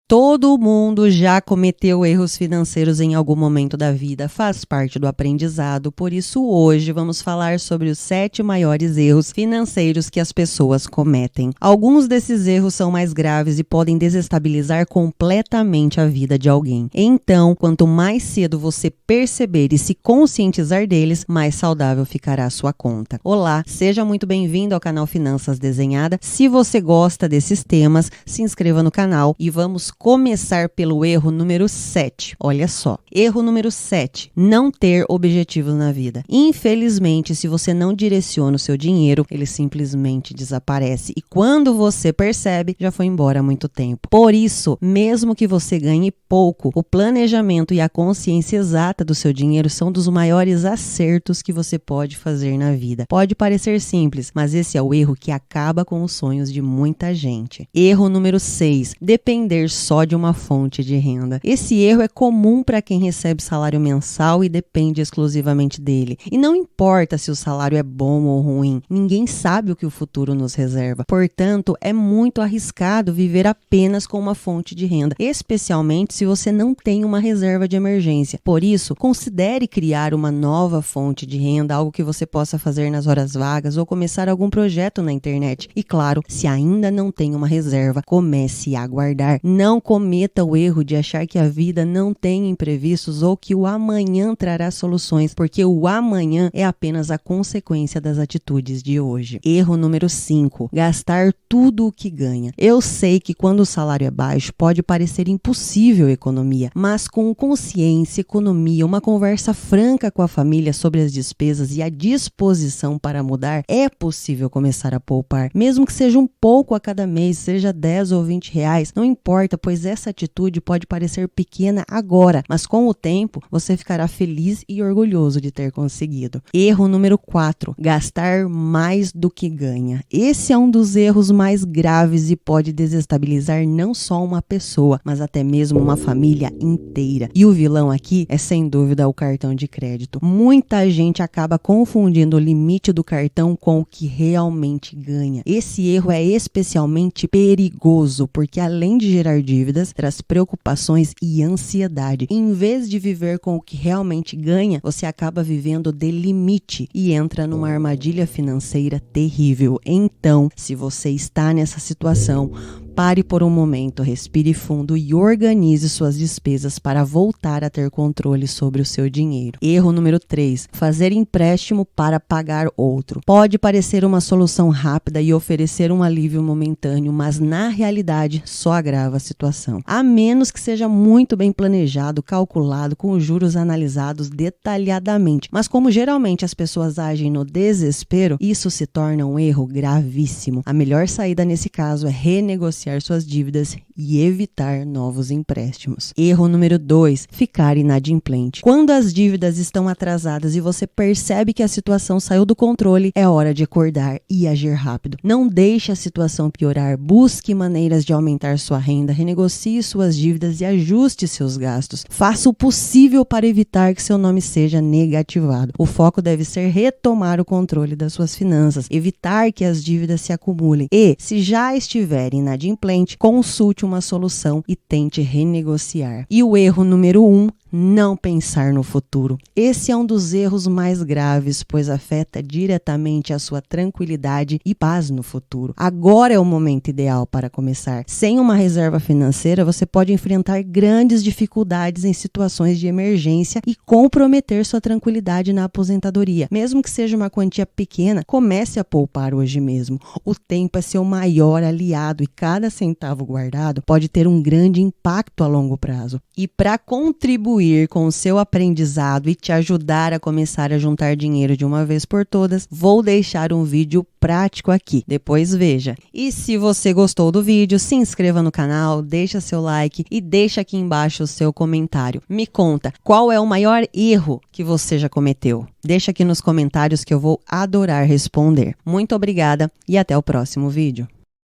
Todo mundo já cometeu erros financeiros em algum momento da vida, faz parte do aprendizado, por isso hoje vamos falar sobre os 7 maiores erros financeiros que as pessoas cometem. Alguns desses erros são mais graves e podem desestabilizar completamente a vida de alguém. Então, quanto mais cedo você perceber e se conscientizar deles, mais saudável ficará a sua conta. Olá, seja muito bem-vindo ao canal Finanças Desenhada. Se você gosta desses temas, se inscreva no canal e vamos começar pelo erro número 7. Olha só, erro número 7, não ter objetivos na vida. Infelizmente, se você não direciona o seu dinheiro, ele simplesmente desaparece e quando você percebe, já foi embora há muito tempo. Por isso, mesmo que você ganhe pouco, o planejamento e a consciência exata do seu dinheiro são dos maiores acertos que você pode fazer na vida. Pode parecer simples, mas esse é o erro que acaba com os sonhos de muita gente. Erro número 6, depender só de uma fonte de renda. Esse erro é comum para quem recebe salário mensal e depende exclusivamente dele. E não importa se o salário é bom ou ruim, ninguém sabe o que o futuro nos reserva. Portanto, é muito arriscado viver apenas com uma fonte de renda, especialmente se você não tem uma reserva de emergência. Por isso, considere criar uma nova fonte de renda, algo que você possa fazer nas horas vagas ou começar algum projeto na internet. E claro, se ainda não tem uma reserva, comece a guardar. Não cometa o erro de achar que a vida não tem imprevistos ou que o amanhã trará soluções, porque o amanhã é apenas a consequência das atitudes de hoje. Erro número 5, gastar tudo o que ganha. Eu sei que quando o salário é baixo, pode parecer impossível economia, mas com consciência, economia, uma conversa franca com a família sobre as despesas e a disposição para mudar, é possível começar a poupar. Mesmo que seja um pouco a cada mês, seja 10 ou 20 reais, não importa, pois essa atitude pode parecer pequena agora, mas com o tempo você ficará feliz e orgulhoso de ter conseguido. Erro número 4, gastar mais do que ganha. Esse é um dos erros mais graves e pode desestabilizar não só uma pessoa, mas até mesmo uma família inteira. E o vilão aqui é sem dúvida o cartão de crédito. Muita gente acaba confundindo o limite do cartão com o que realmente ganha. Esse erro é especialmente perigoso, porque além de gerar dívidas, traz preocupações e ansiedade. Em vez de viver com o que realmente ganha, você acaba vivendo de limite e entra numa armadilha financeira terrível. Então, se você está nessa situação, pare por um momento, respire fundo e organize suas despesas para voltar a ter controle sobre o seu dinheiro. Erro número 3, fazer empréstimo para pagar outro. Pode parecer uma solução rápida e oferecer um alívio momentâneo, mas na realidade só agrava a situação. A menos que seja muito bem planejado, calculado, com os juros analisados detalhadamente. Mas como geralmente as pessoas agem no desespero, isso se torna um erro gravíssimo. A melhor saída nesse caso é renegociar suas dívidas e evitar novos empréstimos. Erro número 2, ficar inadimplente. Quando as dívidas estão atrasadas e você percebe que a situação saiu do controle, é hora de acordar e agir rápido. Não deixe a situação piorar, busque maneiras de aumentar sua renda, renegocie suas dívidas e ajuste seus gastos. Faça o possível para evitar que seu nome seja negativado. O foco deve ser retomar o controle das suas finanças, evitar que as dívidas se acumulem e, se já estiver inadimplente, consulte uma solução e tente renegociar. E o erro número 1, não pensar no futuro. Esse é um dos erros mais graves, pois afeta diretamente a sua tranquilidade e paz no futuro. Agora é o momento ideal para começar. Sem uma reserva financeira, você pode enfrentar grandes dificuldades em situações de emergência e comprometer sua tranquilidade na aposentadoria. Mesmo que seja uma quantia pequena, comece a poupar hoje mesmo. O tempo é seu maior aliado e cada centavo guardado pode ter um grande impacto a longo prazo. E para contribuir com o seu aprendizado e te ajudar a começar a juntar dinheiro de uma vez por todas, vou deixar um vídeo prático aqui. Depois veja. E se você gostou do vídeo, se inscreva no canal, deixa seu like e deixa aqui embaixo o seu comentário. Me conta, qual é o maior erro que você já cometeu? Deixa aqui nos comentários que eu vou adorar responder. Muito obrigada e até o próximo vídeo.